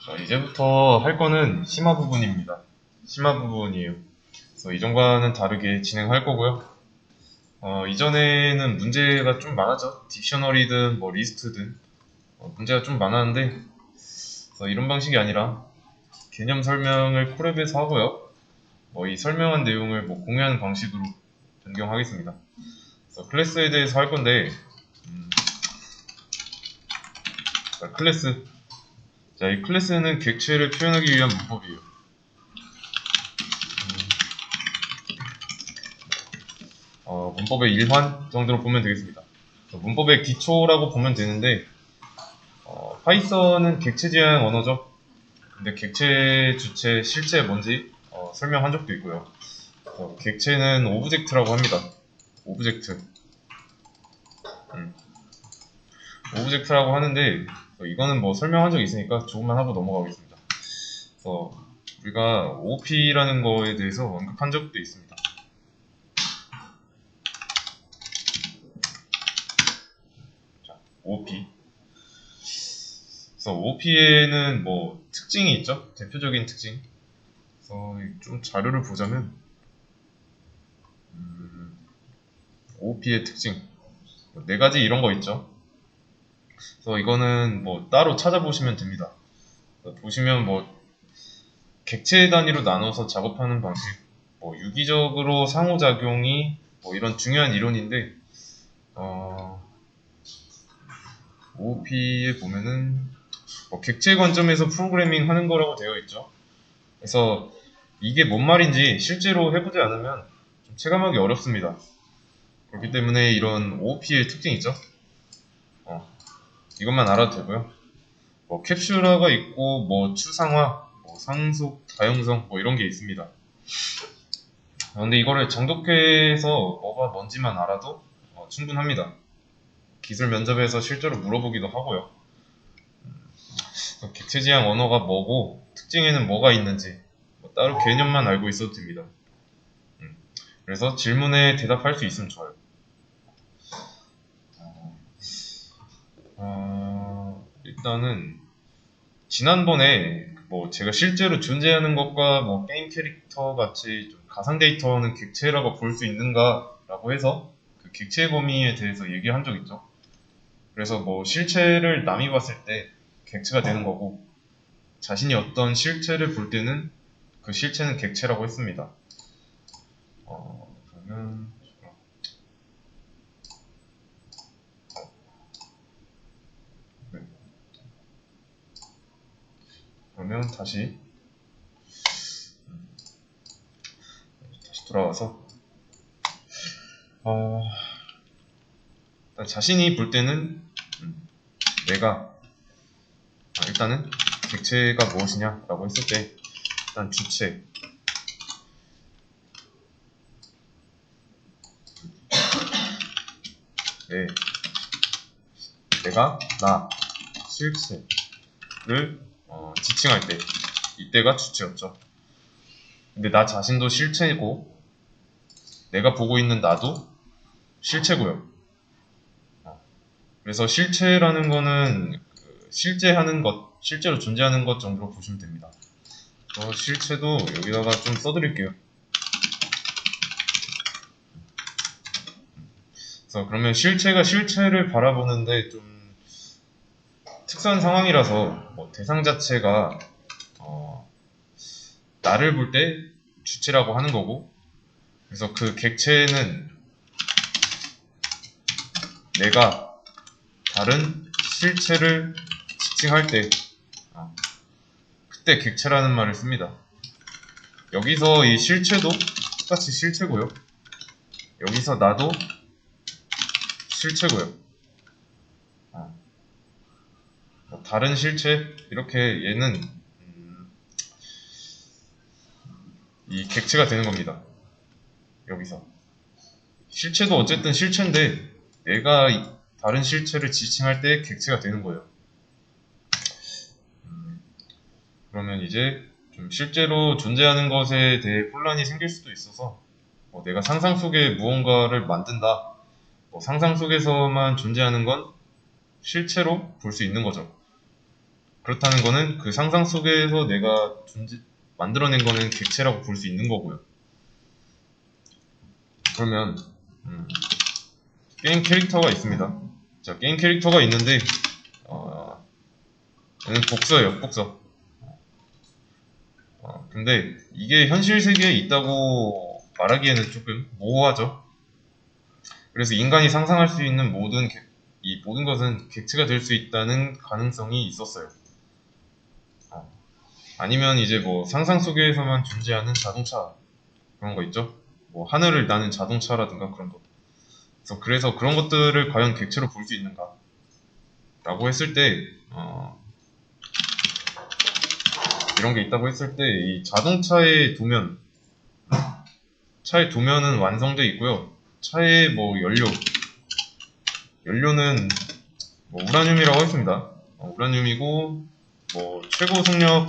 자, 이제부터 할 거는 심화 부분입니다. 심화 부분이에요. 그래서 이전과는 다르게 진행할 거고요. 이전에는 문제가 좀 많았죠. 딕셔너리든 뭐 리스트든 문제가 좀 많았는데, 그래서 이런 방식이 아니라 개념 설명을 콜앱에서 하고요. 이 설명한 내용을 공유하는 방식으로 변경하겠습니다. 그래서 클래스에 대해서 할 건데, 자, 클래스. 자, 이 클래스는 객체를 표현하기 위한 문법이에요. 문법의 일환 정도로 보면 되겠습니다. 문법의 기초라고 보면 되는데, 파이썬은 객체 지향 언어죠. 근데 객체, 주체, 실체 뭔지 설명한 적도 있고요. 객체는 오브젝트라고 합니다. 오브젝트. 오브젝트라고 하는데, 이거는 설명한 적이 있으니까 조금만 하고 넘어가겠습니다. 그래서 우리가 OP라는 거에 대해서 언급한 적도 있습니다. 자, OP. 그래서 OP에는 특징이 있죠? 대표적인 특징. 그래서 좀 자료를 보자면, OP의 특징. 네 가지 이런 거 있죠? 그래서 이거는 따로 찾아보시면 됩니다. 보시면 객체 단위로 나눠서 작업하는 방식, 유기적으로 상호작용이 이런 중요한 이론인데, OOP에 보면은 객체 관점에서 프로그래밍 하는 거라고 되어 있죠. 그래서 이게 뭔 말인지 실제로 해보지 않으면 좀 체감하기 어렵습니다. 그렇기 때문에 이런 OOP의 특징이 있죠. 이것만 알아도 되고요. 캡슐화가 있고 추상화, 상속, 다용성 이런 게 있습니다. 근데 이거를 정독해서 뭐가 뭔지만 알아도 충분합니다. 기술 면접에서 실제로 물어보기도 하고요. 객체 지향 언어가 뭐고 특징에는 뭐가 있는지 따로 개념만 알고 있어도 됩니다. 그래서 질문에 대답할 수 있으면 좋아요. 일단은 지난번에 제가 실제로 존재하는 것과 게임 캐릭터 같이 좀 가상 데이터는 객체라고 볼 수 있는가라고 해서 그 객체 범위에 대해서 얘기한 적 있죠. 그래서 실체를 남이 봤을 때 객체가 되는 거고, 자신이 어떤 실체를 볼 때는 그 실체는 객체라고 했습니다. 그러면 네. 그러면 다시 돌아와서 자신이 볼 때는 내가 일단은 객체가 무엇이냐라고 했을 때 일단 주체, 내가 나 실체를 지칭할 때 이때가 주체였죠. 근데 나 자신도 실체고 내가 보고 있는 나도 실체고요. 그래서 실체라는 거는 실제하는 것, 실제로 존재하는 것 정도로 보시면 됩니다. 실체도 여기다가 좀 써드릴게요. 그래서 그러면 실체가 실체를 바라보는데 좀 특수한 상황이라서 대상 자체가 나를 볼 때 주체라고 하는 거고, 그래서 그 객체는 내가 다른 실체를 지칭할 때 그때 객체라는 말을 씁니다. 여기서 이 실체도 똑같이 실체고요. 여기서 나도 실체고요. 다른 실체 이렇게 얘는 이 객체가 되는 겁니다. 여기서 실체도 어쨌든 실체인데 내가 다른 실체를 지칭할 때 객체가 되는 거예요. 그러면 이제 좀 실제로 존재하는 것에 대해 혼란이 생길 수도 있어서 내가 상상 속에 무언가를 만든다, 상상 속에서만 존재하는 건 실체로 볼 수 있는 거죠. 그렇다는 거는 그 상상 속에서 내가 만들어낸 거는 객체라고 볼 수 있는 거고요. 그러면 게임 캐릭터가 있습니다. 자, 게임 캐릭터가 있는데 얘는 복서예요, 복서. 근데 이게 현실 세계에 있다고 말하기에는 조금 모호하죠. 그래서 인간이 상상할 수 있는 이 모든 것은 객체가 될 수 있다는 가능성이 있었어요. 아니면 이제 뭐 상상 속에서만 존재하는 자동차 그런 거 있죠. 뭐 하늘을 나는 자동차라든가 그런 거. 그래서 그런 것들을 과연 객체로 볼 수 있는가? 라고 했을 때 이런 게 있다고 했을 때 이 자동차의 도면, 차의 도면은 완성돼 있고요. 차의 뭐 연료는 뭐 우라늄이라고 했습니다. 우라늄이고 뭐 최고 속력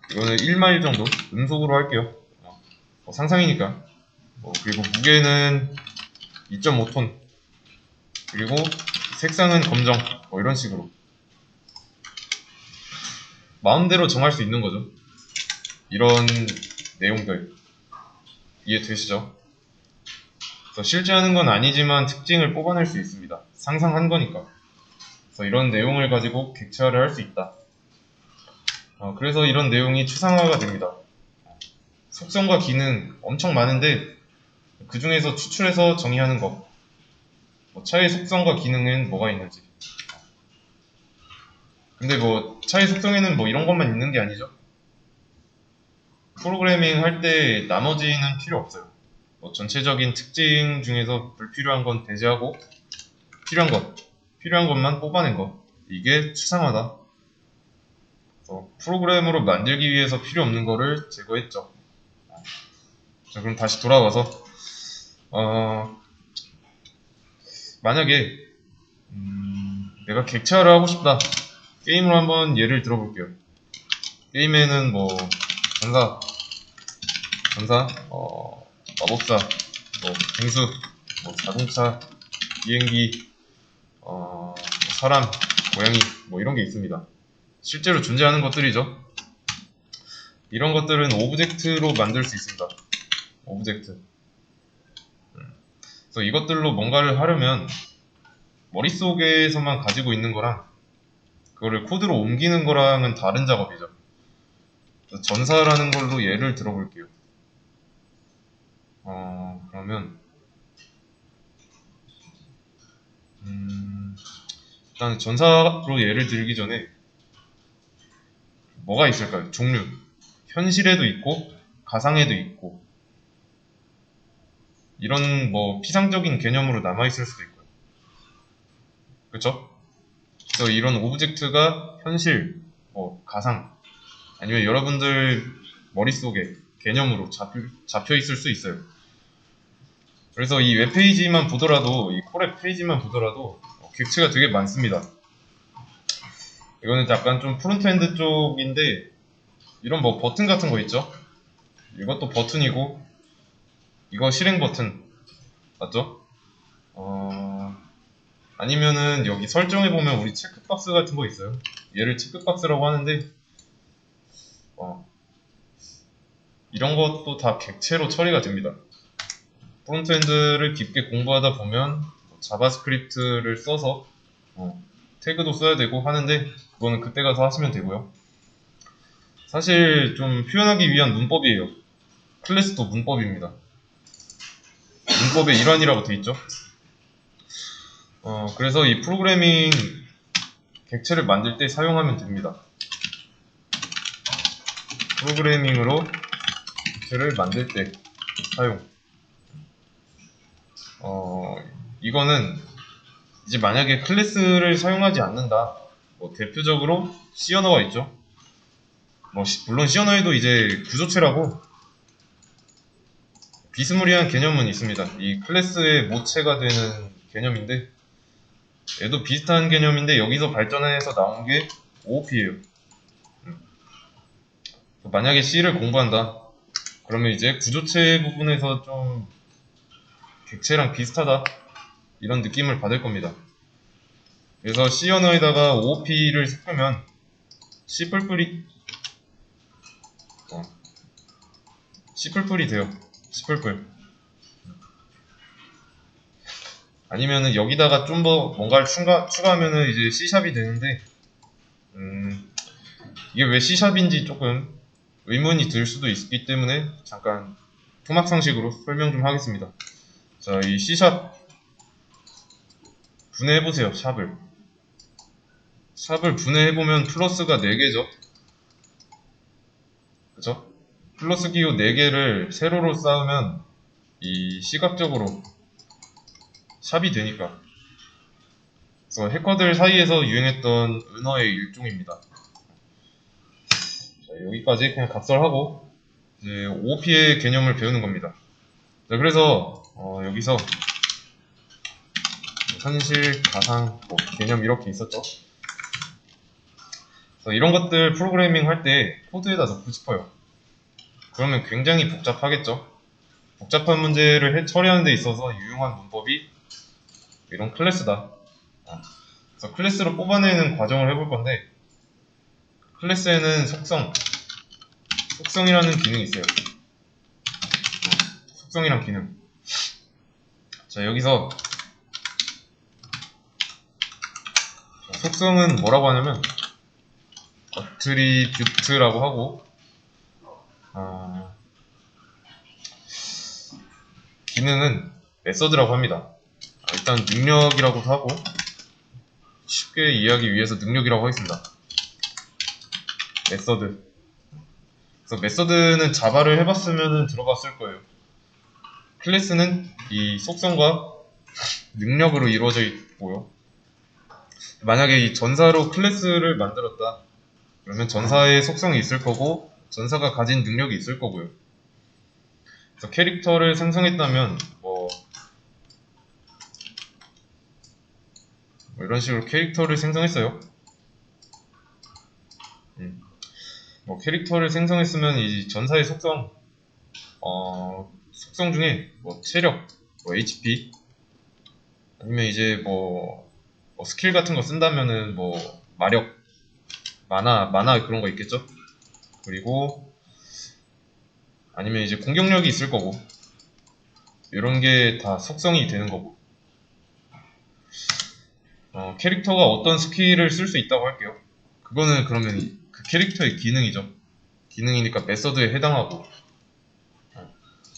이거는 1마일 정도 음속으로 할게요. 상상이니까. 그리고 무게는 2.5톤. 그리고 색상은 검정. 뭐 이런 식으로 마음대로 정할 수 있는 거죠. 이런 내용들 이해되시죠? 그래서 실제 하는 건 아니지만 특징을 뽑아낼 수 있습니다. 상상한 거니까. 그래서 이런 내용을 가지고 객체화를 할 수 있다. 그래서 이런 내용이 추상화가 됩니다. 속성과 기능 엄청 많은데 그 중에서 추출해서 정의하는 것. 차의 속성과 기능은 뭐가 있는지. 근데 뭐 차의 속성에는 뭐 이런 것만 있는 게 아니죠. 프로그래밍 할 때 나머지는 필요 없어요. 전체적인 특징 중에서 불필요한 건 배제하고 필요한 것만 뽑아낸 거. 이게 추상화다. 프로그램으로 만들기 위해서 필요 없는 거를 제거했죠. 자, 그럼 다시 돌아와서 만약에 내가 객체화를 하고 싶다. 게임으로 한번 예를 들어볼게요. 게임에는 뭐 전사, 마법사, 뭐 빙수, 뭐 자동차, 비행기, 사람, 고양이 뭐 이런 게 있습니다. 실제로 존재하는 것들이죠. 이런 것들은 오브젝트로 만들 수 있습니다. 오브젝트. 그래서 이것들로 뭔가를 하려면 머릿속에서만 가지고 있는 거랑 그거를 코드로 옮기는 거랑은 다른 작업이죠. 전사라는 걸로 예를 들어볼게요. 그러면 일단 전사로 예를 들기 전에 뭐가 있을까요? 종류. 현실에도 있고 가상에도 있고 이런 뭐 피상적인 개념으로 남아있을 수도 있고요. 그쵸? 그래서 이런 오브젝트가 현실, 가상 아니면 여러분들 머릿속에 개념으로 잡혀 있을 수 있어요. 그래서 이 웹페이지만 보더라도 이 콜앱 페이지만 보더라도 객체가 되게 많습니다. 이거는 약간 좀 프론트엔드 쪽인데 이런 뭐 버튼 같은 거 있죠? 이것도 버튼이고 이거 실행 버튼 맞죠? 아니면은 여기 설정해 보면 우리 체크박스 같은 거 있어요. 얘를 체크박스라고 하는데 이런 것도 다 객체로 처리가 됩니다. 프론트엔드를 깊게 공부하다 보면 자바스크립트를 써서 태그도 써야 되고 하는데 그거는 그때 가서 하시면 되고요. 사실 좀 표현하기 위한 문법이에요. 클래스도 문법입니다. 문법의 일환이라고 돼 있죠. 그래서 이 프로그래밍 객체를 만들 때 사용하면 됩니다. 프로그래밍으로 객체를 만들 때 사용. 이거는 이제 만약에 클래스를 사용하지 않는다. 대표적으로 C 언어가 있죠. 물론 C 언어에도 이제 구조체라고 비스무리한 개념은 있습니다. 이 클래스의 모체가 되는 개념인데 얘도 비슷한 개념인데 여기서 발전해서 나온 게 OOP예요. 만약에 C를 공부한다. 그러면 이제 구조체 부분에서 좀 객체랑 비슷하다 이런 느낌을 받을 겁니다. 그래서 C 언어에다가 OOP를 섞으면 씨뿔뿔이 씨뿔뿔이 돼요. 씨뿔뿔. 아니면은 여기다가 좀 더 뭔가를 추가하면은 이제 C샵이 되는데, 이게 왜 C샵인지 조금 의문이 들 수도 있기 때문에 잠깐 토막상식으로 설명 좀 하겠습니다. 자, 이 C샵 분해해보세요. 샵을 분해해보면 플러스가 4개죠. 그쵸? 플러스 기호 4개를 세로로 쌓으면 이 시각적으로 샵이 되니까. 그래서 해커들 사이에서 유행했던 은어의 일종입니다. 자, 여기까지 그냥 각설하고 이제 OOP의 개념을 배우는 겁니다. 자, 그래서 여기서 현실, 가상, 개념 이렇게 있었죠. 그래서 이런 것들 프로그래밍 할 때 코드에다 넣고 싶어요. 그러면 굉장히 복잡하겠죠. 복잡한 문제를 처리하는 데 있어서 유용한 문법이 이런 클래스다. 그래서 클래스로 뽑아내는 과정을 해볼 건데, 클래스에는 속성이라는 기능이 있어요. 속성이란 기능. 자, 여기서 속성은 뭐라고 하냐면 어트리뷰트라고 하고, 기능은 메서드라고 합니다. 일단 능력이라고도 하고, 쉽게 이해하기 위해서 능력이라고 하겠습니다. 메서드. 그래서 메서드는 자바를 해봤으면 들어봤을 거예요. 클래스는 이 속성과 능력으로 이루어져 있고요. 만약에 이 전사로 클래스를 만들었다. 그러면 전사의 속성이 있을 거고, 전사가 가진 능력이 있을 거고요. 그래서 캐릭터를 생성했다면, 뭐 이런 식으로 캐릭터를 생성했어요. 뭐 캐릭터를 생성했으면 이 전사의 속성 중에 뭐 체력, 뭐 HP, 아니면 이제 뭐 스킬 같은 거 쓴다면은 뭐 마력, 마나 그런 거 있겠죠. 그리고 아니면 이제 공격력이 있을 거고, 이런 게 다 속성이 되는 거고, 캐릭터가 어떤 스킬을 쓸 수 있다고 할게요. 그거는 그러면 그 캐릭터의 기능이죠. 기능이니까 메서드에 해당하고,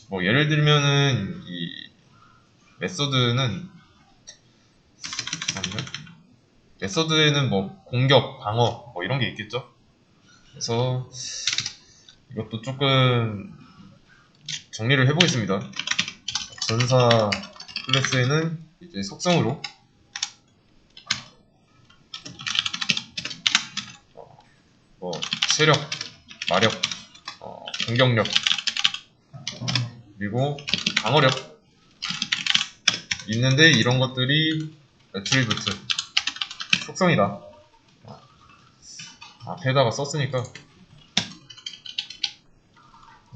뭐 예를 들면은 이 메서드에는 뭐 공격, 방어 뭐 이런 게 있겠죠. 그래서 이것도 조금 정리를 해보겠습니다. 전사 클래스에는 이제 속성으로 뭐 체력, 마력, 공격력, 그리고 방어력 있는데, 이런 것들이 애트리뷰트 속성이다. 앞에다가 썼으니까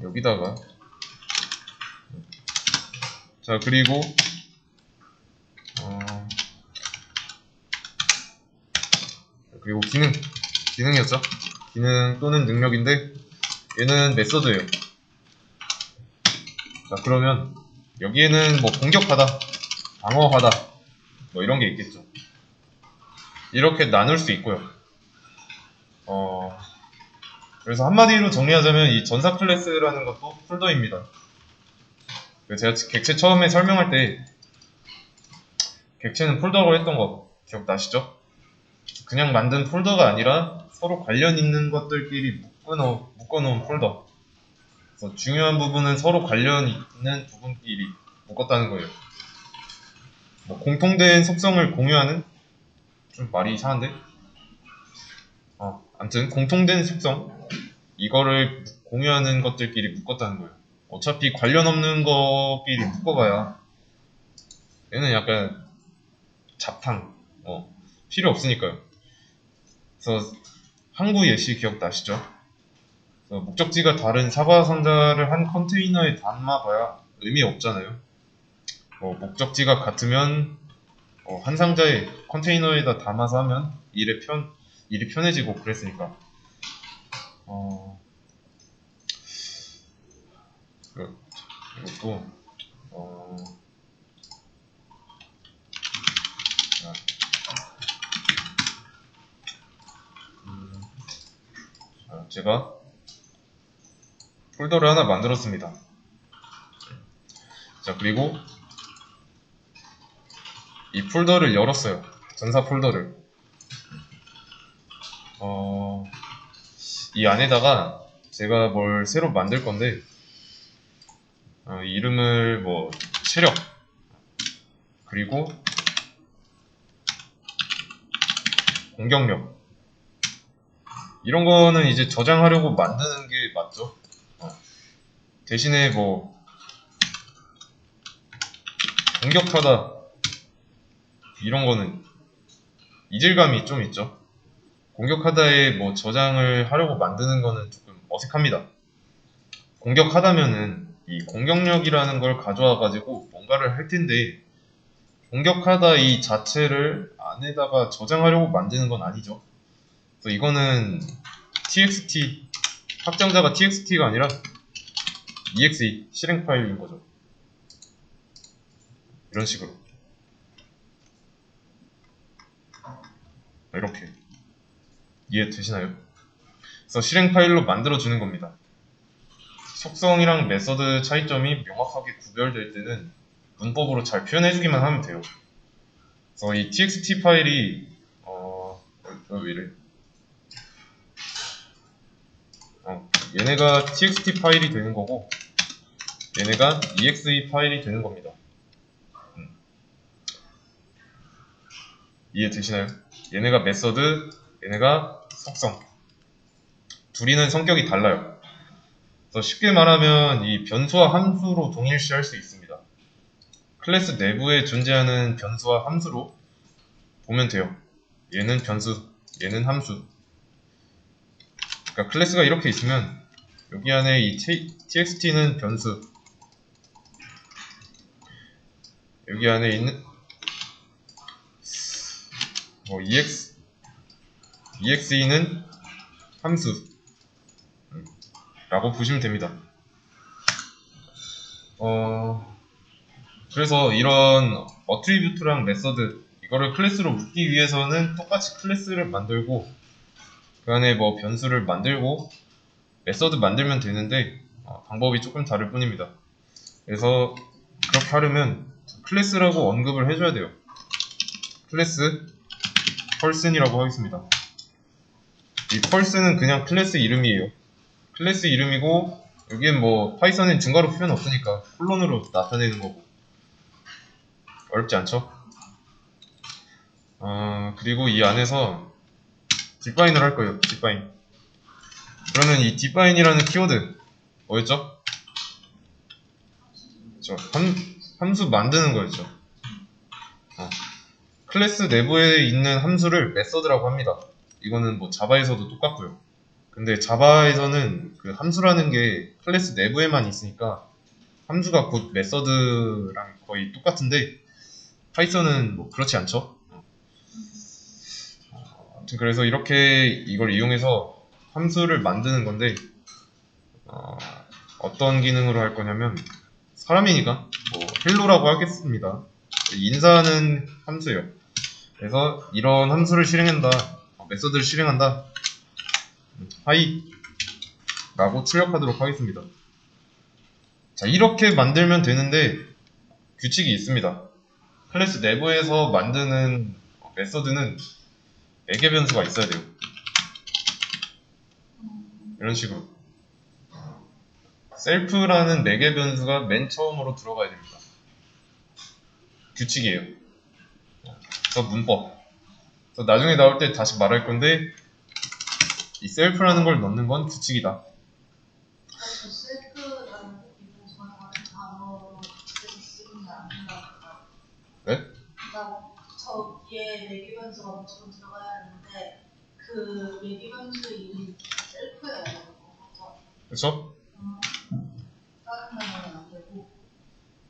여기다가, 자, 그리고 기능이었죠. 기능 또는 능력인데, 얘는 메서드예요. 자, 그러면 여기에는 뭐 공격하다, 방어하다 뭐 이런 게 있겠죠. 이렇게 나눌 수 있고요. 그래서 한마디로 정리하자면 이 전사 클래스라는 것도 폴더입니다. 제가 객체 처음에 설명할 때 객체는 폴더라고 했던 거 기억나시죠? 그냥 만든 폴더가 아니라 서로 관련 있는 것들끼리 묶어놓은 폴더. 그래서 중요한 부분은 서로 관련 있는 부분끼리 묶었다는 거예요. 뭐 공통된 속성을 공유하는, 좀 말이 이상한데? 아무튼 공통된 속성, 이거를 공유하는 것들끼리 묶었다는 거예요. 어차피 관련 없는 것끼리 묶어봐야 얘는 약간 잡탕, 필요 없으니까요. 그래서 항구 예시 기억나시죠? 그래서 목적지가 다른 사과 상자를 한 컨테이너에 담아봐야 의미 없잖아요. 목적지가 같으면 한 상자에 컨테이너에다 담아서 하면 일이 편해지고 그랬으니까. 어, 그리고 또, 어, 자, 제가 폴더를 하나 만들었습니다. 자, 그리고 이 폴더를 열었어요. 전사 폴더를. 이 안에다가 제가 뭘 새로 만들 건데, 이름을 뭐, 체력, 그리고 공격력. 이런 거는 이제 저장하려고 만드는 게 맞죠? 대신에 뭐, 공격하다, 이런 거는 이질감이 좀 있죠. 공격하다에 뭐 저장을 하려고 만드는 거는 조금 어색합니다. 공격하다면은 이 공격력이라는 걸 가져와 가지고 뭔가를 할 텐데 공격하다 이 자체를 안에다가 저장하려고 만드는 건 아니죠. 그래서 이거는 txt 확장자가 txt가 아니라 exe 실행 파일인 거죠. 이런 식으로 이렇게 이해되시나요? 그래서 실행 파일로 만들어 주는 겁니다. 속성이랑 메서드 차이점이 명확하게 구별될 때는 문법으로 잘 표현해주기만 하면 돼요. 그래서 이 txt 파일이 왜 이래? 얘네가 txt 파일이 되는 거고 얘네가 exe 파일이 되는 겁니다. 이해되시나요? 얘네가 메서드, 얘네가 속성. 둘이는 성격이 달라요. 그래서 쉽게 말하면 이 변수와 함수로 동일시할 수 있습니다. 클래스 내부에 존재하는 변수와 함수로 보면 돼요. 얘는 변수, 얘는 함수. 그러니까 클래스가 이렇게 있으면 여기 안에 이 txt는 변수, 여기 안에 있는 뭐 exe는 함수 라고 보시면 됩니다. 그래서 이런 어트리뷰트랑 메서드 이거를 클래스로 묶기 위해서는 똑같이 클래스를 만들고 그 안에 뭐 변수를 만들고 메서드 만들면 되는데 방법이 조금 다를 뿐입니다. 그래서 그렇게 하려면 클래스라고 언급을 해줘야 돼요. 클래스 person이라고 하겠습니다. 이 person은 그냥 클래스 이름이에요. 클래스 이름이고 여기엔 뭐 파이썬엔 증가로 표현 없으니까 콜론으로 나타내는 거고 어렵지 않죠? 그리고 이 안에서 디파인을 할 거예요. 디파인. 그러면 이 디파인이라는 키워드 뭐였죠? 함수 만드는 거였죠. 클래스 내부에 있는 함수를 메서드라고 합니다. 이거는 뭐 자바에서도 똑같고요. 근데 자바에서는 그 함수라는 게 클래스 내부에만 있으니까 함수가 곧 메서드랑 거의 똑같은데 파이썬은 뭐 그렇지 않죠. 아무튼 그래서 이렇게 이걸 이용해서 함수를 만드는 건데 어떤 기능으로 할 거냐면 사람이니까 뭐 헬로라고 하겠습니다. 인사하는 함수예요. 그래서 이런 함수를 실행한다, 메서드를 실행한다, 하이 라고 출력하도록 하겠습니다. 자, 이렇게 만들면 되는데 규칙이 있습니다. 클래스 내부에서 만드는 메서드는 매개 변수가 있어야 돼요. 이런 식으로 셀프라는 매개 변수가 맨 처음으로 들어가야 됩니다. 규칙이에요. 그래서 문법. 그래서 나중에 나올 때 다시 말할 건데 이 셀프라는 걸 넣는 건 규칙이다. 네? 저기에 매개 변수가 무조건 들어가야 하는데 그 매개 변수 이름이 셀프여야 되는 거죠? 그렇죠? 다른 단어는 안 되고.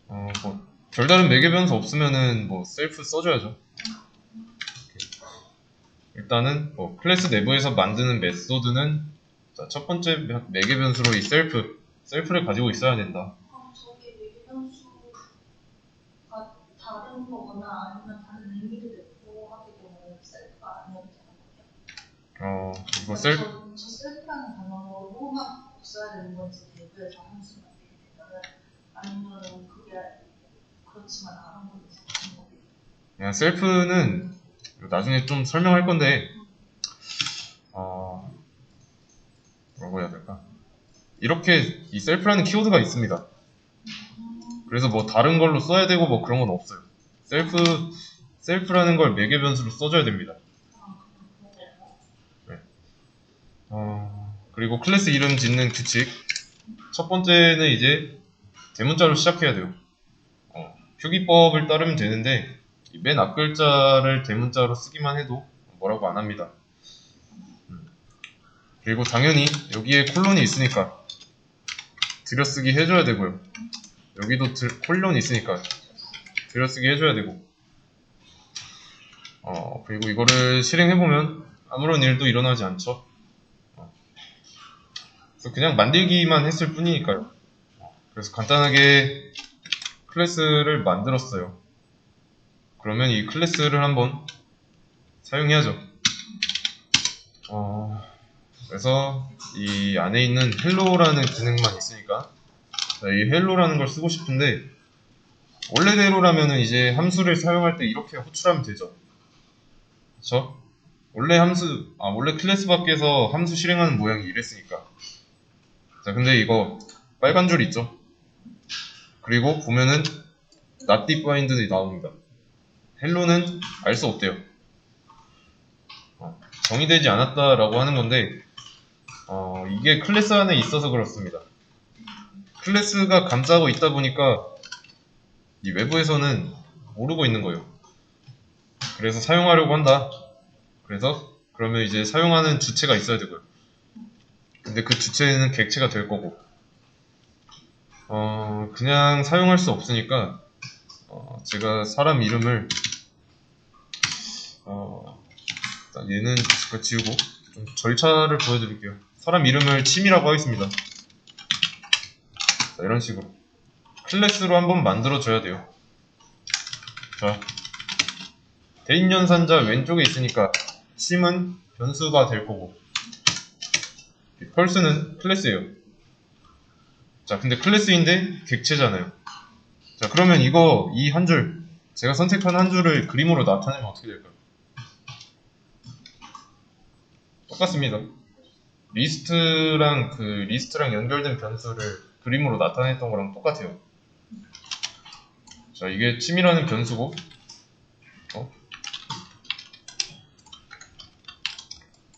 뭐 별다른 매개 변수 없으면은 뭐 셀프 써줘야죠. 일단은 뭐 클래스 내부에서 만드는 메소드는 자, 첫 번째 매개 변수로 이 셀프를 가지고 있어야 된다. 저게 외계 변수가 다른 거거나 아니면 다른 의미를 내포하게 되면 셀프가 아니어도 되는 거예요? 이거 저 셀프라는 단어로만 써야 되는 건지 내부에서 함수 만들게 되면은 아니면 그게 그렇지만 않은 건지 모르겠어요. 그냥 셀프는 나중에 좀 설명할 건데 뭐라고 해야 될까? 이렇게 이 셀프라는 키워드가 있습니다. 그래서 뭐 다른 걸로 써야 되고 뭐 그런 건 없어요. 셀프라는 걸 매개 변수로 써줘야 됩니다. 네. 그리고 클래스 이름 짓는 규칙. 첫 번째는 이제 대문자로 시작해야 돼요. 표기법을 따르면 되는데 맨 앞 글자를 대문자로 쓰기만 해도 뭐라고 안 합니다. 그리고 당연히 여기에 콜론이 있으니까 들여쓰기 해줘야 되고요. 여기도 콜론이 있으니까 들여쓰기 해줘야 되고 그리고 이거를 실행해보면 아무런 일도 일어나지 않죠. 그래서 그냥 만들기만 했을 뿐이니까요. 그래서 간단하게 클래스를 만들었어요. 그러면 이 클래스를 한번 사용해야죠. 그래서 이 안에 있는 헬로라는 기능만 있으니까 이 헬로라는 걸 쓰고 싶은데 원래대로라면은 이제 함수를 사용할 때 이렇게 호출하면 되죠. 그쵸? 원래 클래스 밖에서 함수 실행하는 모양이 이랬으니까. 자, 근데 이거 빨간 줄 있죠? 그리고 보면은 not defined이 나옵니다. 헬로는 알 수 없대요. 정의되지 않았다라고 하는 건데 이게 클래스 안에 있어서 그렇습니다. 클래스가 감싸고 있다 보니까 이 외부에서는 모르고 있는 거예요. 그래서 사용하려고 한다. 그래서 그러면 이제 사용하는 주체가 있어야 되고요. 근데 그 주체는 객체가 될 거고 그냥 사용할 수 없으니까 제가 사람 이름을 일단 얘는 제가 지우고 좀 절차를 보여드릴게요. 사람 이름을 침이라고 하겠습니다. 자, 이런 식으로 클래스로 한번 만들어줘야 돼요. 자, 대인연산자 왼쪽에 있으니까 침은 변수가 될 거고 펄스는 클래스예요. 자, 근데 클래스인데 객체잖아요. 자, 그러면 이 한 줄, 제가 선택한 한 줄을 그림으로 나타내면 어떻게 될까요? 똑같습니다. 리스트랑 연결된 변수를 그림으로 나타냈던 거랑 똑같아요. 자, 이게 침이라는 변수고,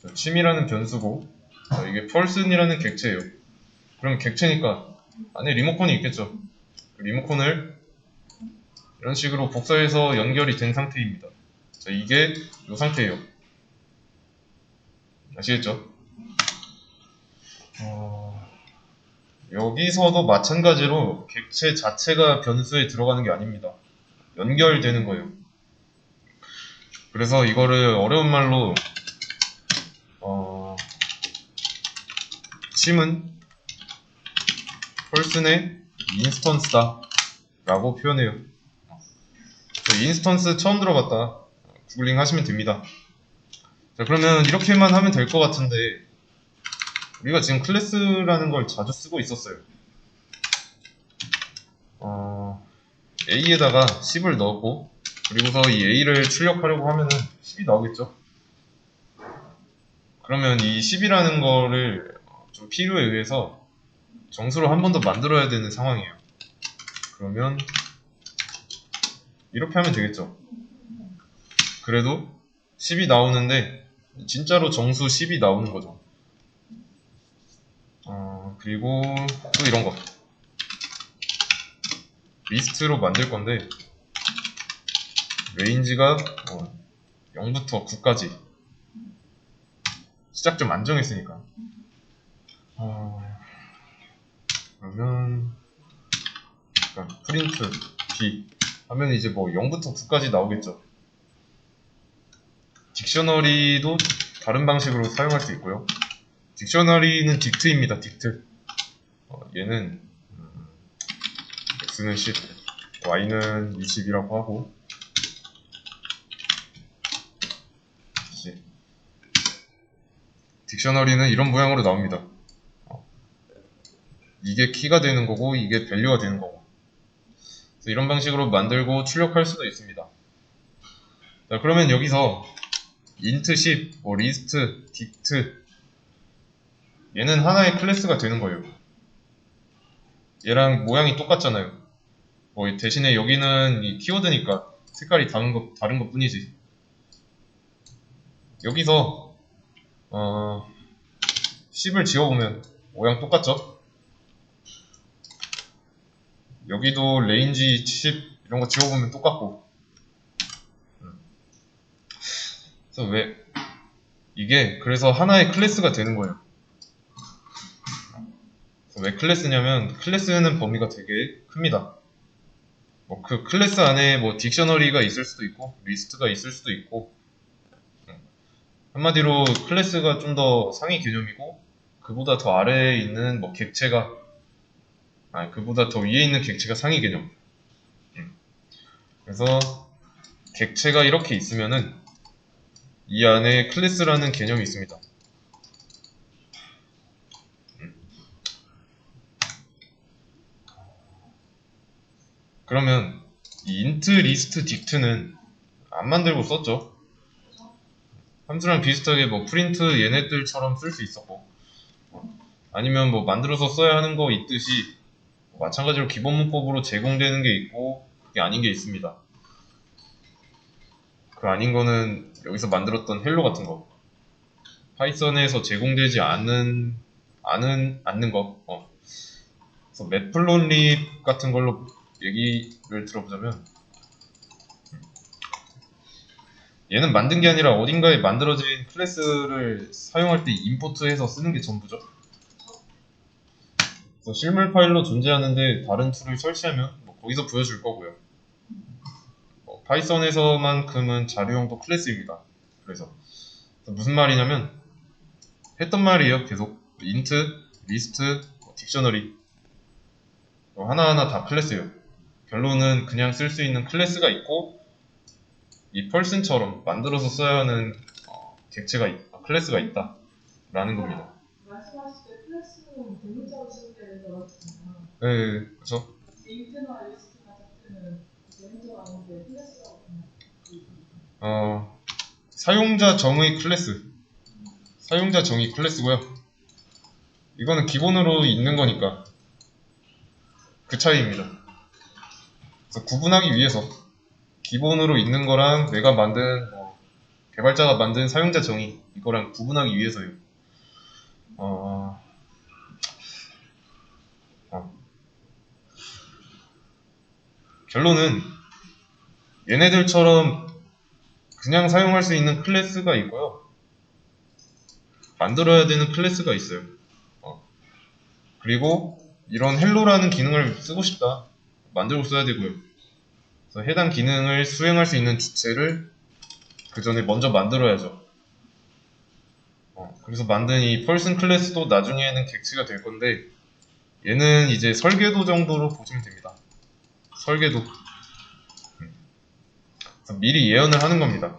자, 침이라는 변수고, 자, 이게 펄슨이라는 객체예요. 그럼 객체니까 안에 리모컨이 있겠죠. 리모컨을 이런 식으로 복사해서 연결이 된 상태입니다. 자, 이게 이 상태예요. 아시겠죠? 여기서도 마찬가지로 객체 자체가 변수에 들어가는 게 아닙니다. 연결되는 거예요. 그래서 이거를 어려운 말로 침은 펄슨의 인스턴스다 라고 표현해요. 인스턴스 처음 들어봤다. 구글링 하시면 됩니다. 자, 그러면 이렇게만 하면 될 것 같은데 우리가 지금 클래스라는 걸 자주 쓰고 있었어요. A에다가 10을 넣었고 그리고서 이 A를 출력하려고 하면은 10이 나오겠죠. 그러면 이 10이라는 거를 좀 필요에 의해서 정수를 한 번 더 만들어야 되는 상황이에요. 그러면 이렇게 하면 되겠죠. 그래도 10이 나오는데 진짜로 정수 10이 나오는 거죠. 그리고 또 이런 거 리스트로 만들 건데 레인지가 0부터 9까지 시작점 안정했으니까 그러면 약간 프린트 B 하면 이제 뭐 0부터 9까지 나오겠죠. 딕셔너리도 다른 방식으로 사용할 수 있고요. 딕셔너리는 딕트입니다. 딕트. 얘는 x는 10, y는 20이라고 하고 딕셔너리는 이런 모양으로 나옵니다. 이게 키가 되는 거고 이게 밸류가 되는 거고 그래서 이런 방식으로 만들고 출력할 수도 있습니다. 자, 그러면 여기서 int 10, 뭐 list, dict 얘는 하나의 클래스가 되는 거예요. 얘랑 모양이 똑같잖아요. 대신에 여기는 이 키워드니까 색깔이 다른 것 뿐이지. 여기서 10을 지워보면 모양 똑같죠? 여기도 range 10 이런 거 지워보면 똑같고. 그래서 그래서 하나의 클래스가 되는 거예요. 왜 클래스냐면 클래스는 범위가 되게 큽니다. 그 클래스 안에 딕셔너리가 있을 수도 있고 리스트가 있을 수도 있고 한마디로 클래스가 좀 더 상위 개념이고 그보다 더 아래에 있는 그보다 더 위에 있는 객체가 상위 개념. 그래서 객체가 이렇게 있으면은 이 안에 클래스라는 개념이 있습니다. 그러면 이 int, list, dict는 안 만들고 썼죠. 함수랑 비슷하게 print 얘네들처럼 쓸 수 있었고 아니면 만들어서 써야 하는 거 있듯이 마찬가지로 기본 문법으로 제공되는 게 있고 그게 아닌 게 있습니다. 그 아닌 거는 여기서 만들었던 헬로 같은 거 파이썬에서 제공되지 않는 거 그래서 매플론립 같은 걸로 얘기를 들어보자면 얘는 만든 게 아니라 어딘가에 만들어진 클래스를 사용할 때 임포트해서 쓰는 게 전부죠. 그래서 실물 파일로 존재하는데 다른 툴을 설치하면 거기서 보여줄 거고요. 파이썬에서만큼은 자료용도 클래스입니다. 그래서 무슨 말이냐면 했던 말이에요. 계속 int, list, 딕셔너리 하나하나 다 클래스예요. 결론은 그냥 쓸 수 있는 클래스가 있고 이 person처럼 만들어서 써야 하는 클래스가 있다 라는 겁니다. 말씀하실 때 클래스는 대문자로 쓸 때 들어갔잖아요. 네, 그렇죠. 인트나 리스트 같은 때는 대문자가 아닌데 클래스라고 그냥 사용자 정의 클래스고요. 이거는 기본으로 있는 거니까 그 차이입니다. 그래서 구분하기 위해서 기본으로 있는 거랑 내가 만든 개발자가 만든 사용자 정의 이거랑 구분하기 위해서요. 결론은 얘네들처럼 그냥 사용할 수 있는 클래스가 있고요. 만들어야 되는 클래스가 있어요. 그리고 이런 헬로라는 기능을 쓰고 싶다. 만들고 써야 되고요. 그래서 해당 기능을 수행할 수 있는 주체를 그 전에 먼저 만들어야죠. 그래서 만든 이 person 클래스도 나중에는 객체가 될 건데 얘는 이제 설계도 정도로 보시면 됩니다. 설계도. 그래서 미리 예언을 하는 겁니다.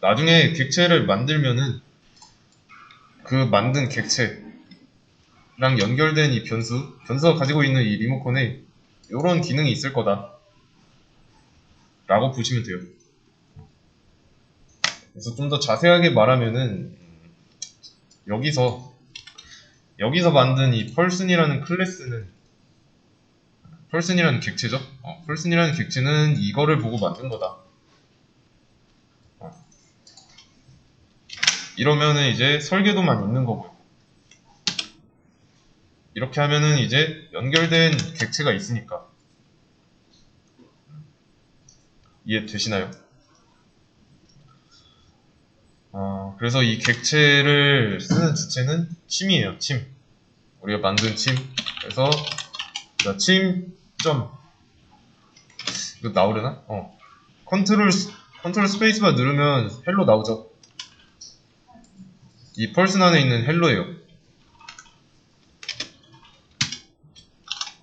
나중에 객체를 만들면은 그 만든 객체랑 연결된 이 변수가 가지고 있는 이 리모컨에 이런 기능이 있을 거다 라고 보시면 돼요. 그래서 좀 더 자세하게 말하면은 여기서 만든 이 person이라는 클래스는 person이라는 객체죠. person이라는 객체는 이거를 보고 만든 거다. 이러면은 이제 설계도만 있는 거고요. 이렇게 하면은 이제 연결된 객체가 있으니까 이해되시나요? 그래서 이 객체를 쓰는 주체는 침이에요. 침. 우리가 만든 침. 그래서 침. 이거 나오려나? 컨트롤 컨트롤 스페이스바 누르면 헬로 나오죠. 이 펄슨 안에 있는 헬로예요.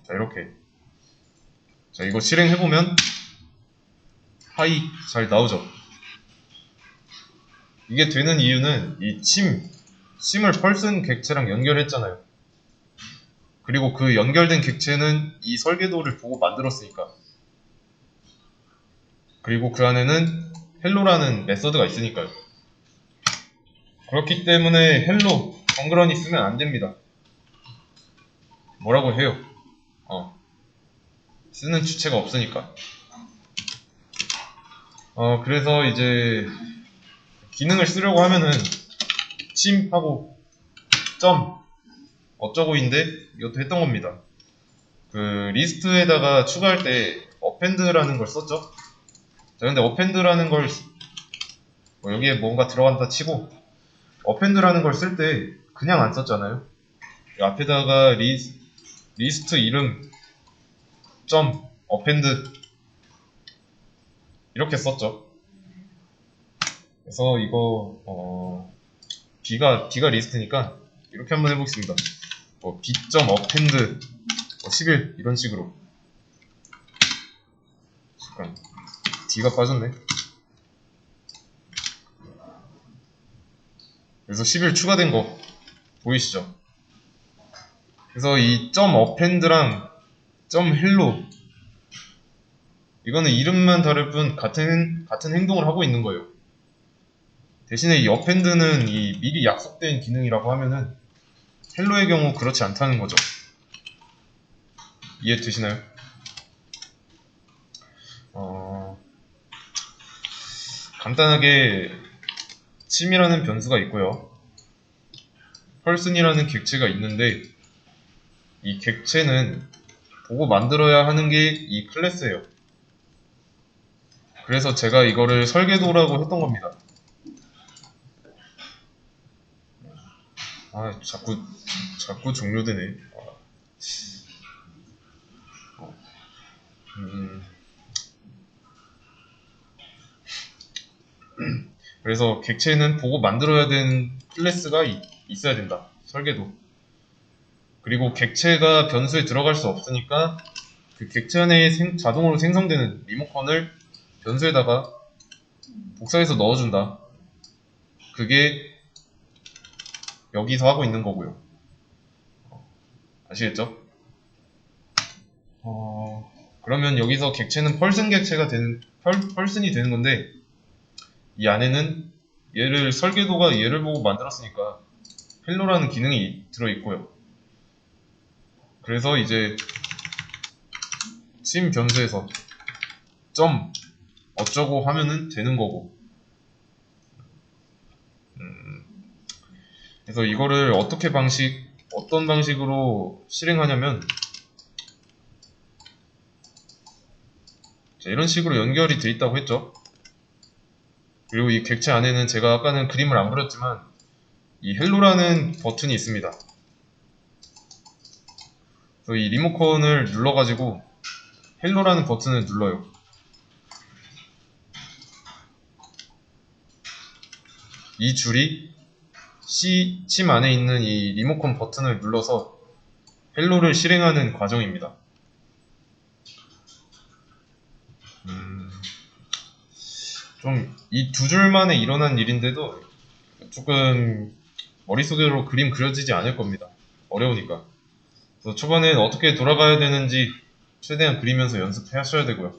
자, 이렇게. 자, 이거 실행해보면 하이 잘 나오죠. 이게 되는 이유는 이 침을 펄슨 객체랑 연결했잖아요. 그리고 그 연결된 객체는 이 설계도를 보고 만들었으니까. 그리고 그 안에는 헬로라는 메서드가 있으니까요. 그렇기 때문에 헬로 덩그러니 쓰면 안 됩니다. 뭐라고 해요? 쓰는 주체가 없으니까. 그래서 이제 기능을 쓰려고 하면은 침하고 점 어쩌고인데 이것도 했던 겁니다. 그 리스트에다가 추가할 때 어펜드라는 걸 썼죠. 자, 근데 어펜드라는 걸 뭐 여기에 뭔가 들어간다 치고 어펜드라는 걸 쓸 때 그냥 안 썼잖아요. 이 앞에다가 리스트 이름 점 어펜드 이렇게 썼죠. 그래서 이거 B가 리스트니까 이렇게 한번 해보겠습니다. 뭐 B.append 뭐 11 이런 식으로. 잠깐 D가 빠졌네. 그래서 11 추가된 거 보이시죠? 그래서 이 .append랑 .hello 이거는 이름만 다를 뿐 같은 행동을 하고 있는 거예요. 대신에 이 append는 이 미리 약속된 기능이라고 하면은 헬로의 경우 그렇지 않다는 거죠. 이해되시나요? 간단하게 침이라는 변수가 있고요. 펄슨이라는 객체가 있는데 이 객체는 보고 만들어야 하는 게 이 클래스예요. 그래서 제가 이거를 설계도라고 했던 겁니다. 자꾸 종료되네. 그래서 객체는 보고 만들어야 되는 클래스가 있어야 된다. 설계도. 그리고 객체가 변수에 들어갈 수 없으니까 그 객체 안에 자동으로 생성되는 리모컨을 변수에다가 복사해서 넣어준다. 그게 여기서 하고 있는 거고요. 아시겠죠? 그러면 여기서 객체는 펄슨 객체가 펄슨이 되는 건데 이 안에는 설계도가 얘를 보고 만들었으니까 헬로라는 기능이 들어있고요. 그래서 이제 침 변수에서 점 어쩌고 하면은 되는 거고. 그래서 이거를 어떤 방식으로 실행하냐면 자, 이런 식으로 연결이 돼 있다고 했죠. 그리고 이 객체 안에는 제가 아까는 그림을 안 그렸지만 이 헬로라는 버튼이 있습니다. 그래서 이 리모컨을 눌러가지고 헬로라는 버튼을 눌러요. 이 줄이 침 안에 있는 이 리모컨 버튼을 눌러서 헬로를 실행하는 과정입니다. 좀 이 두 줄만에 일어난 일인데도 조금 머릿속으로 그림 그려지지 않을 겁니다. 어려우니까. 그래서 초반엔 어떻게 돌아가야 되는지 최대한 그리면서 연습하셔야 되고요.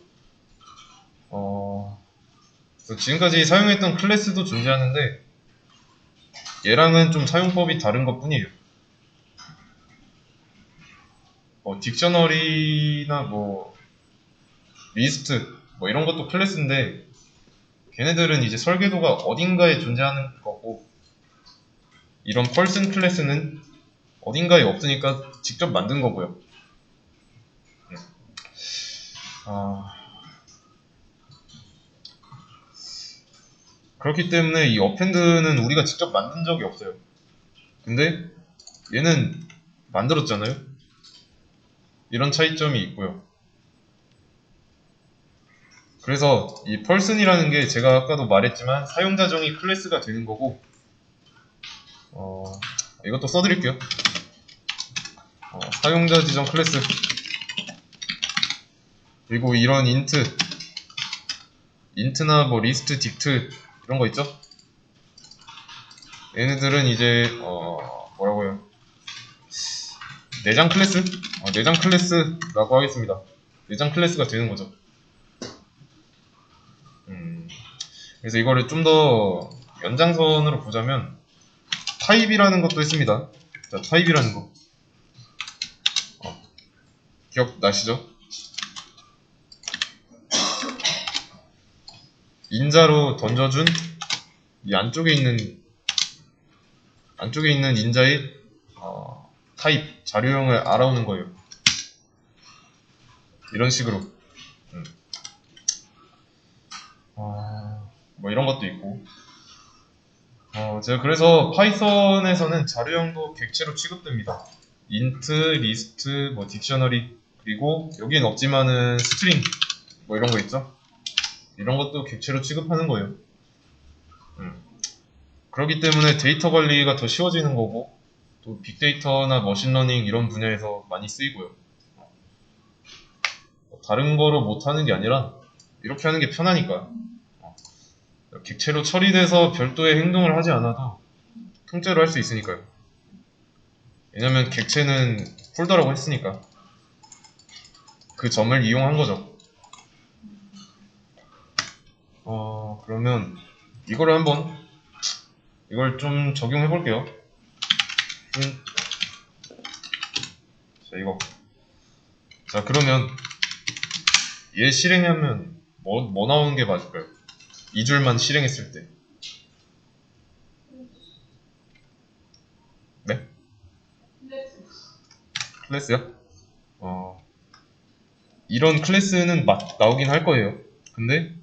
그래서 지금까지 사용했던 클래스도 존재하는데 얘랑은 좀 사용법이 다른 것 뿐이에요. 딕셔너리나 리스트 이런 것도 클래스인데 걔네들은 이제 설계도가 어딘가에 존재하는 거고 이런 펄슨 클래스는 어딘가에 없으니까 직접 만든 거고요. 그렇기 때문에 이 어펜드는 우리가 직접 만든 적이 없어요. 근데 얘는 만들었잖아요. 이런 차이점이 있고요. 그래서 이 펄슨이라는 게 제가 아까도 말했지만 사용자 정의 클래스가 되는 거고, 이것도 써드릴게요. 사용자 지정 클래스, 그리고 이런 인트나 뭐 리스트, 딕트 이런 거 있죠? 얘네들은 이제 뭐라고요? 내장 클래스? 내장 클래스라고 하겠습니다. 내장 클래스가 되는 거죠. 그래서 이거를 좀 더 연장선으로 보자면 타입이라는 것도 있습니다. 자, 타입이라는 거 기억나시죠? 인자로 던져준 이 안쪽에 있는 인자의 타입, 자료형을 알아오는 거예요. 이런 식으로. 뭐 이런 것도 있고. 제가 그래서 파이썬에서는 자료형도 객체로 취급됩니다. int, list, 뭐 딕셔너리, 그리고 여기엔 없지만은 스트링 뭐 이런 거 있죠? 이런 것도 객체로 취급하는 거예요. 그렇기 때문에 데이터 관리가 더 쉬워지는 거고, 또 빅데이터나 머신러닝 이런 분야에서 많이 쓰이고요. 다른 거로 못하는 게 아니라 이렇게 하는 게 편하니까. 객체로 처리돼서 별도의 행동을 하지 않아도 통째로 할 수 있으니까요. 왜냐면 객체는 폴더라고 했으니까 그 점을 이용한 거죠. 그러면 이걸 좀 적용해 볼게요. 자, 그러면 얘 실행하면 뭐 나오는 게 맞을까요? 이 줄만 실행했을 때. 네? 클래스요? 이런 클래스는 나오긴 할 거예요. 근데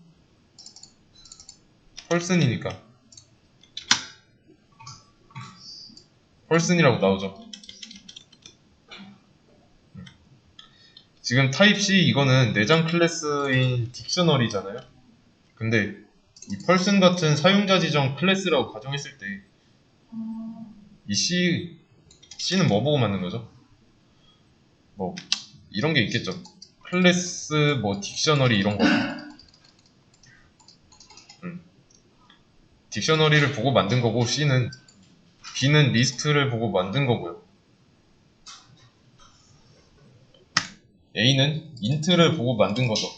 펄슨이니까 펄슨이라고 나오죠. 지금 타입 C 이거는 내장 클래스인 딕셔너리잖아요. 근데 이 펄슨 같은 사용자 지정 클래스라고 가정했을 때 이 C는 뭐 보고 만든 거죠? 뭐 이런 게 있겠죠. 클래스, 뭐 딕셔너리 이런 거. 딕셔너리를 보고 만든 거고 B는 리스트를 보고 만든 거고요. A는 int를 보고 만든 거죠.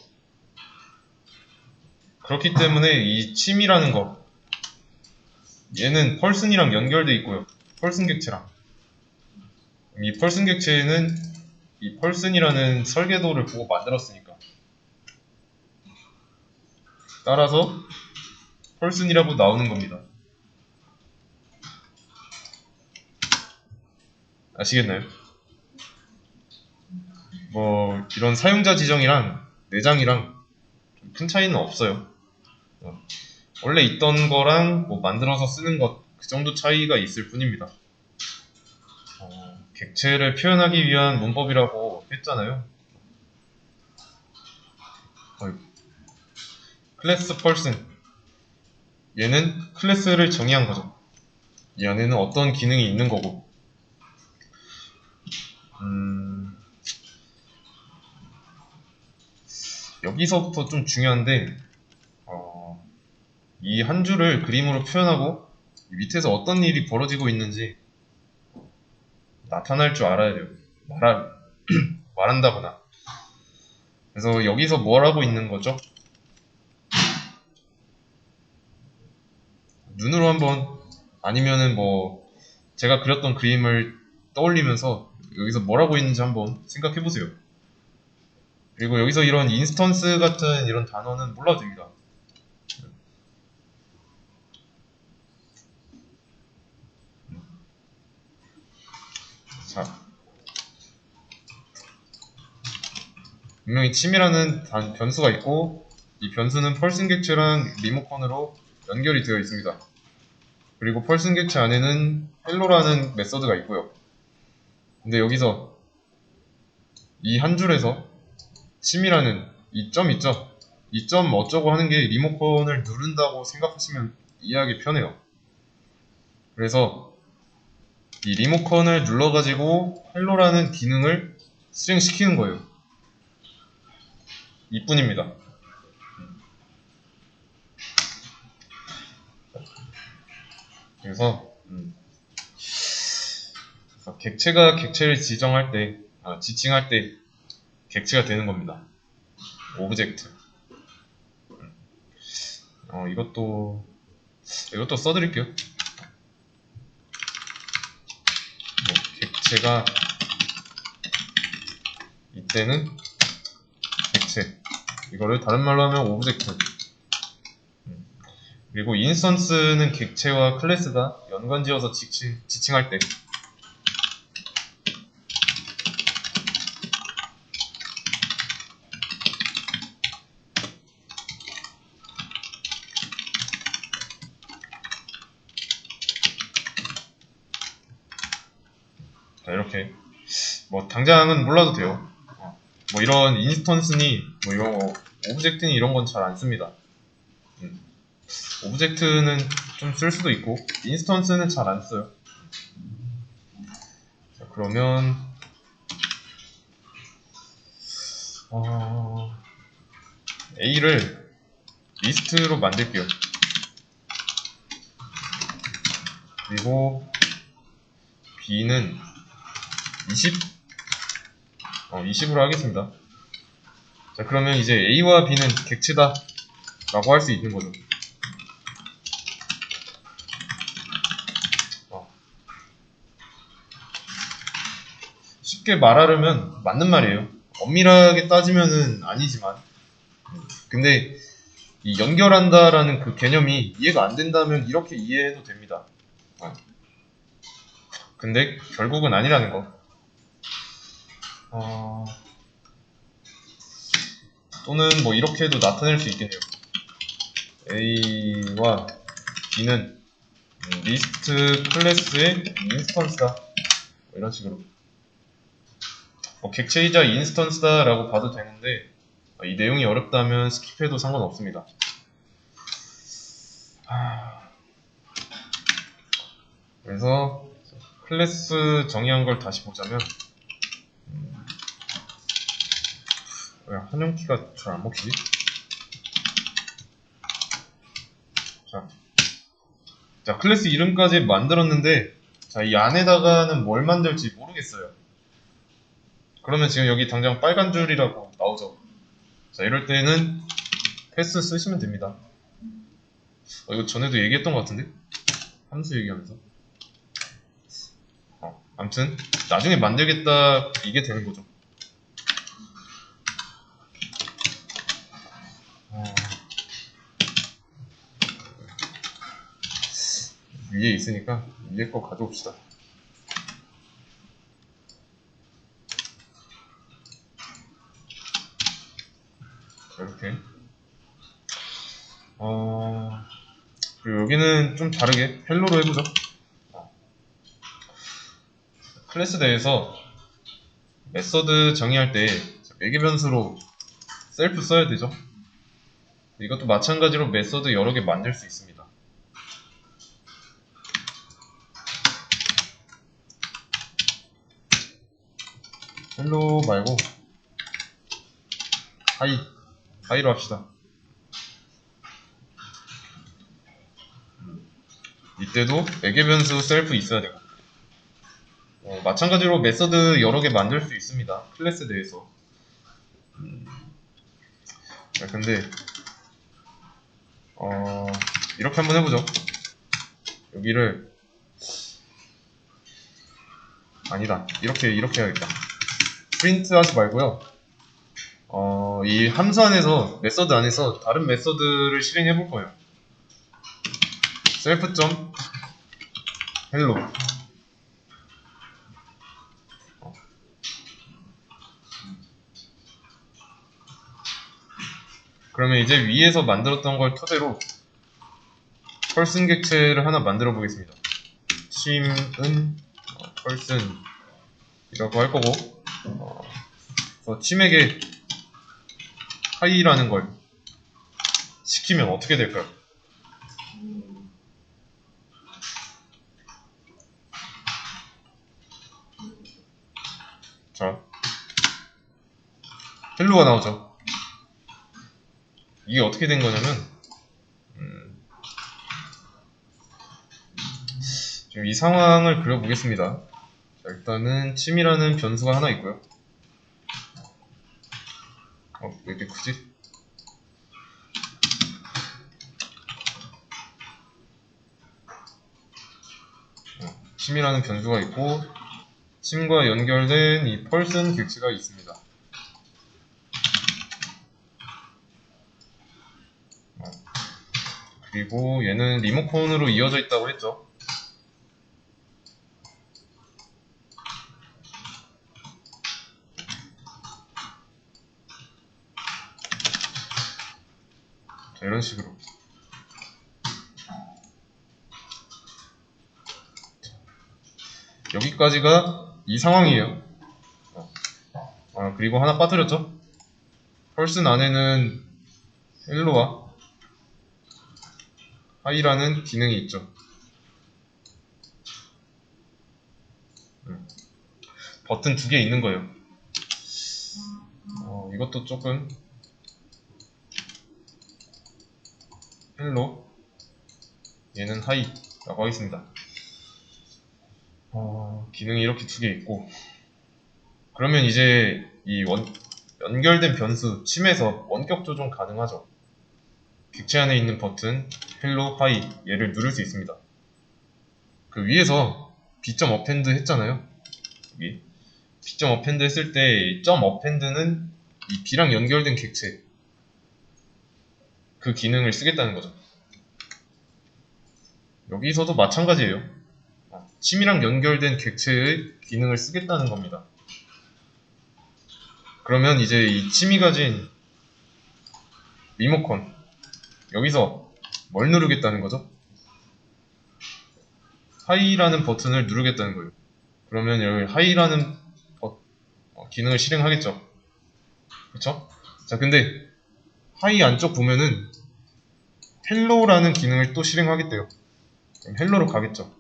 그렇기 때문에 이 침이라는 거, 얘는 펄슨이랑 연결돼 있고요. 펄슨 객체랑. 이 펄슨 객체는 이 펄슨이라는 설계도를 보고 만들었으니까. 따라서 펄슨이라고 나오는 겁니다. 아시겠나요? 뭐 이런 사용자 지정이랑 내장이랑 큰 차이는 없어요. 원래 있던 거랑 뭐 만들어서 쓰는 것, 그 정도 차이가 있을 뿐입니다. 객체를 표현하기 위한 문법이라고 했잖아요. 클래스 펄슨, 얘는 클래스를 정의한 거죠. 이 안에는 어떤 기능이 있는 거고. 여기서부터 좀 중요한데, 이 한 줄을 그림으로 표현하고 밑에서 어떤 일이 벌어지고 있는지 나타날 줄 알아야 돼요. 말한다거나. 그래서 여기서 뭘 하고 있는 거죠? 눈으로 한번, 아니면은 뭐 제가 그렸던 그림을 떠올리면서 여기서 뭘 하고 있는지 한번 생각해 보세요. 그리고 여기서 이런 인스턴스 같은 이런 단어는 몰라도 됩니다. 자, 분명히 침이라는 변수가 있고, 이 변수는 펄슨 객체랑 리모컨으로 연결이 되어 있습니다. 그리고 펄슨 객체 안에는 헬로라는 메서드가 있고요. 근데 여기서 이 한 줄에서 침이라는 이 점 있죠? 이 점 어쩌고 하는 게 리모컨을 누른다고 생각하시면 이해하기 편해요. 그래서 이 리모컨을 눌러가지고 헬로라는 기능을 실행시키는 거예요. 이뿐입니다. 그래서 객체가 객체를 지정할 때, 지칭할 때 객체가 되는 겁니다. 오브젝트. 이것도 써드릴게요. 객체가 이때는 객체. 이거를 다른 말로 하면 오브젝트. 그리고 인스턴스는 객체와 클래스가 연관지어서 지칭할 때 자, 이렇게 뭐 당장은 몰라도 돼요. 뭐 이런 인스턴스니 뭐 이런 거 오브젝트니 이런 건 잘 안 씁니다. 오브젝트는 좀 쓸 수도 있고 인스턴스는 잘 안 써요. 자, 그러면 A를 리스트로 만들게요. 그리고 B는 20으로 하겠습니다. 자, 그러면 이제 A와 B는 객체다 라고 할 수 있는 거죠. 쉽게 말하려면 맞는 말이에요. 엄밀하게 따지면은 아니지만 근데 이 연결한다라는 그 개념이 이해가 안 된다면 이렇게 이해해도 됩니다. 근데 결국은 아니라는 거. 또는 뭐 이렇게 해도 나타낼 수 있겠네요. A와 B는 리스트 클래스의 인스턴스다. 뭐 이런 식으로. 객체이자 인스턴스다 라고 봐도 되는데 이 내용이 어렵다면 스킵해도 상관없습니다. 그래서 클래스 정의한 걸 다시 보자면 왜 한영키가 잘 안 먹히지? 자, 클래스 이름까지 만들었는데 자, 이 안에다가는 뭘 만들지 모르겠어요. 그러면 지금 여기 당장 빨간 줄이라고 나오죠. 자, 이럴 때는 패스 쓰시면 됩니다. 이거 전에도 얘기했던 것 같은데? 함수 얘기하면서. 아무튼 나중에 만들겠다 이게 되는 거죠. 위에 있으니까 위에 거 가져옵시다. 이렇게. 그리고 여기는 좀 다르게 헬로로 해보죠. 클래스 내에서 메서드 정의할 때 매개 변수로 셀프 써야 되죠. 이것도 마찬가지로 메서드 여러 개 만들 수 있습니다. 헬로 말고 하이로 합시다. 이때도 매개 변수 셀프 있어야 되고 마찬가지로 메서드 여러 개 만들 수 있습니다. 클래스 내에서. 자, 근데 이렇게 한번 해보죠. 여기를 아니다. 이렇게 해야겠다. 프린트 하지 말고요. 이 함수 안에서 메서드 안에서 다른 메서드를 실행해 볼 거예요. self.hello 그러면 이제 위에서 만들었던 걸 토대로 펄슨 객체를 하나 만들어 보겠습니다. 침은 펄슨이라고 할 거고 침에게 하이라는 걸 시키면 어떻게 될까요? 자, 헬로가 나오죠. 이게 어떻게 된 거냐면 지금 이 상황을 그려보겠습니다. 자, 일단은 침이라는 변수가 하나 있고요. 왜 이렇게 크지? 침이라는 변수가 있고 침과 연결된 이 펄슨 객체가 있습니다. 그리고 얘는 리모컨으로 이어져 있다고 했죠. 자, 이런 식으로. 여기까지가 이 상황이에요. 그리고 하나 빠뜨렸죠. 펄슨 안에는 헬로와 하이라는 기능이 있죠. 버튼 두 개 있는 거예요. 이것도 조금 헬로, 얘는 하이라고 하겠습니다. 기능이 이렇게 두 개 있고, 그러면 이제 이 연결된 변수 침에서 원격 조정 가능하죠. 객체 안에 있는 버튼 헬로, 하이 얘를 누를 수 있습니다. 그 위에서 B.append 했잖아요. 여기 B.append 했을 때 .append는 이 B랑 연결된 객체 그 기능을 쓰겠다는 거죠. 여기서도 마찬가지예요. 침이랑 연결된 객체의 기능을 쓰겠다는 겁니다. 그러면 이제 이 침이 가진 리모컨 여기서 뭘 누르겠다는 거죠? 하이라는 버튼을 누르겠다는 거예요. 그러면 여기 하이라는 기능을 실행하겠죠. 그쵸? 자, 근데 하이 안쪽 보면은 헬로라는 기능을 또 실행하겠대요. 그럼 헬로로 가겠죠.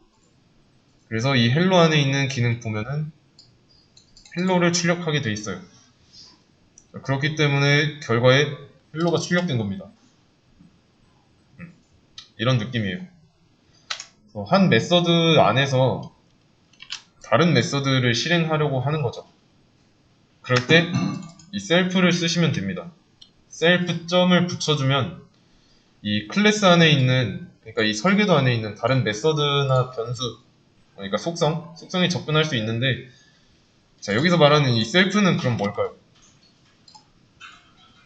그래서 이 헬로 안에 있는 기능 보면은 헬로를 출력하게 돼 있어요. 그렇기 때문에 결과에 헬로가 출력된 겁니다. 이런 느낌이에요. 한 메서드 안에서 다른 메서드를 실행하려고 하는 거죠. 그럴 때 이 셀프를 쓰시면 됩니다. 셀프 점을 붙여주면 이 클래스 안에 있는, 그러니까 이 설계도 안에 있는 다른 메서드나 변수, 그러니까 속성에 접근할 수 있는데, 자, 여기서 말하는 이 셀프는 그럼 뭘까요?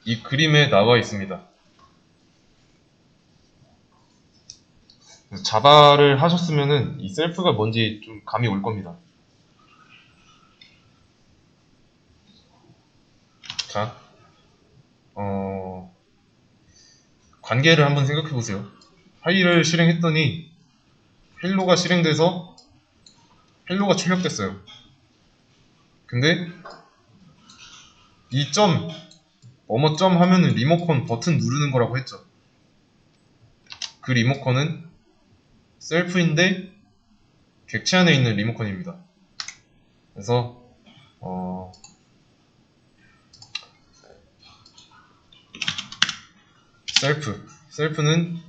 이 그림에 나와 있습니다. 자바를 하셨으면은 이 셀프가 뭔지 좀 감이 올 겁니다. 자, 관계를 한번 생각해 보세요. 하이를 실행했더니 헬로가 실행돼서 헬로가 출력됐어요. 근데 이 점, 뭐뭐 점 하면은 리모컨 버튼 누르는 거라고 했죠. 그 리모컨은 셀프인데 객체 안에 있는 리모컨입니다. 그래서 셀프는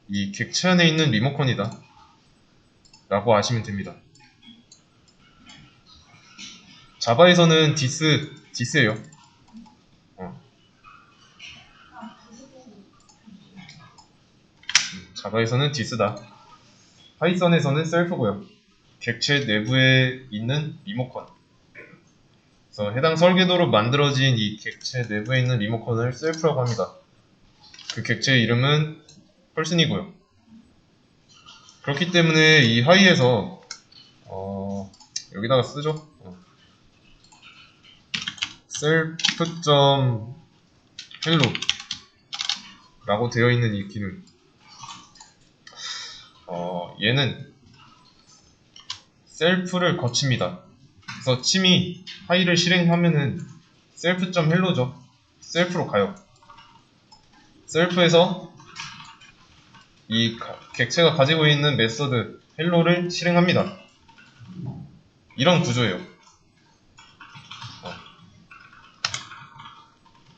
이 객체 안에 있는 리모컨이다 라고 아시면 됩니다. 자바에서는 디스예요. 자바에서는 디스다. 파이썬에서는 셀프고요. 객체 내부에 있는 리모컨. 그래서 해당 설계도로 만들어진 이 객체 내부에 있는 리모컨을 셀프라고 합니다. 그 객체의 이름은 펄슨이고요. 그렇기 때문에 이 하이에서 여기다가 쓰죠. self.hello 라고 되어 있는 이 기능, 얘는 셀프를 거칩니다. 그래서 침이 하이를 실행하면은 self.hello죠. 셀프로 가요. 셀프에서 이 객체가 가지고 있는 메서드 헬로를 실행합니다. 이런 구조예요.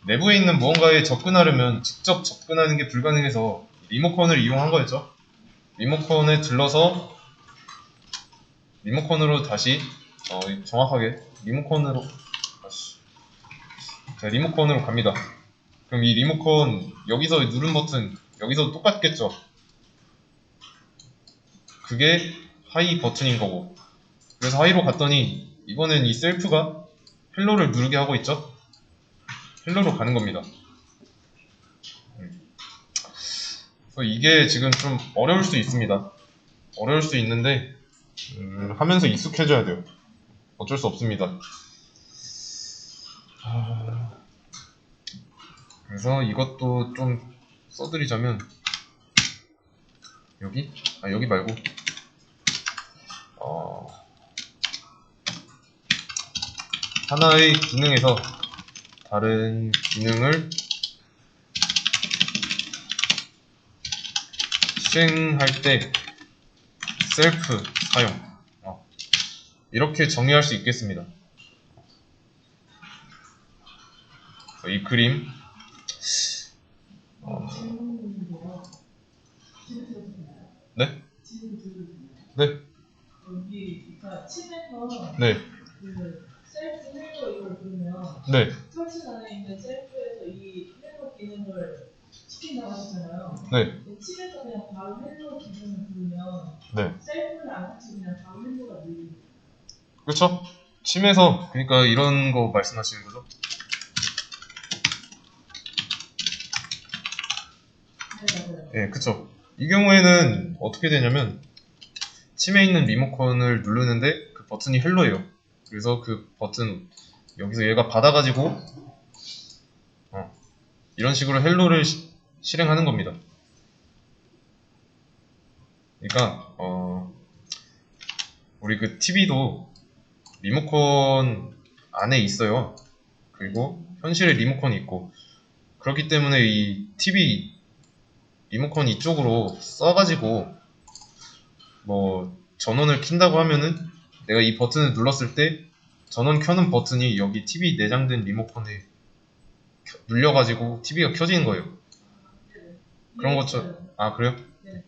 내부에 있는 무언가에 접근하려면 직접 접근하는 게 불가능해서 리모컨을 이용한 거였죠. 리모컨에 들러서 리모컨으로 다시 정확하게 리모컨으로 자, 리모컨으로 갑니다. 그럼 이 리모컨 여기서 누른 버튼 여기서 똑같겠죠. 그게 하이 버튼인 거고, 그래서 하이로 갔더니 이번엔 이 셀프가 헬로를 누르게 하고 있죠. 헬로로 가는 겁니다. 그래서 이게 지금 좀 어려울 수 있습니다. 어려울 수 있는데 하면서 익숙해져야 돼요. 어쩔 수 없습니다. 그래서 이것도 좀 써드리자면 여기? 여기 말고 하나의 기능에서 다른 기능을 실행할 때 셀프 사용 이렇게 정의할 수 있겠습니다. 이 그림 네? 네? 여기 그러니까 칩에서 네? 그 셀프 헬로 이걸 누르면 네? 설치 안에 있는 셀프에서 이 헬로 기능을 시킨다고 하셨잖아요. 네? 칩에서 그냥 바로 헬로 기능을 누르면 네? 셀프를 안 같이 그냥 바로 헬로가 눌리는 거예요. 그렇죠? 침에서 그러니까 이런 거 말씀하시는 거죠? 네, 맞아요. 예, 그쵸. 이 경우에는 어떻게 되냐면 침에 있는 리모컨을 누르는데 그 버튼이 헬로예요. 그래서 그 버튼 여기서 얘가 받아가지고 이런 식으로 헬로를 실행하는 겁니다. 그러니까 우리 그 TV도 리모컨 안에 있어요. 그리고 현실에 리모컨이 있고, 그렇기 때문에 이 TV 리모컨 이쪽으로 써가지고 뭐 전원을 킨다고 하면은 내가 이 버튼을 눌렀을 때 전원 켜는 버튼이 여기 TV 내장된 리모컨에 눌려가지고 TV가 켜지는 거예요. 그런 것처럼 그래요? 네.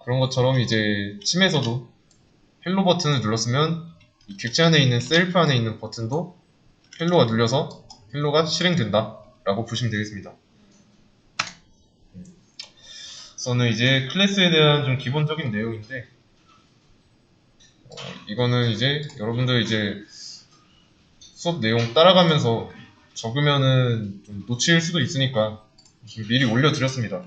그런 것처럼 이제 침에서도 헬로 버튼을 눌렀으면 이 객체 안에 있는 셀프 안에 있는 버튼도 헬로가 눌려서 헬로가 실행된다 라고 보시면 되겠습니다. 저는 이제 클래스에 대한 좀 기본적인 내용인데 이거는 이제 여러분들 이제 수업 내용 따라가면서 적으면은 좀 놓칠 수도 있으니까 좀 미리 올려드렸습니다.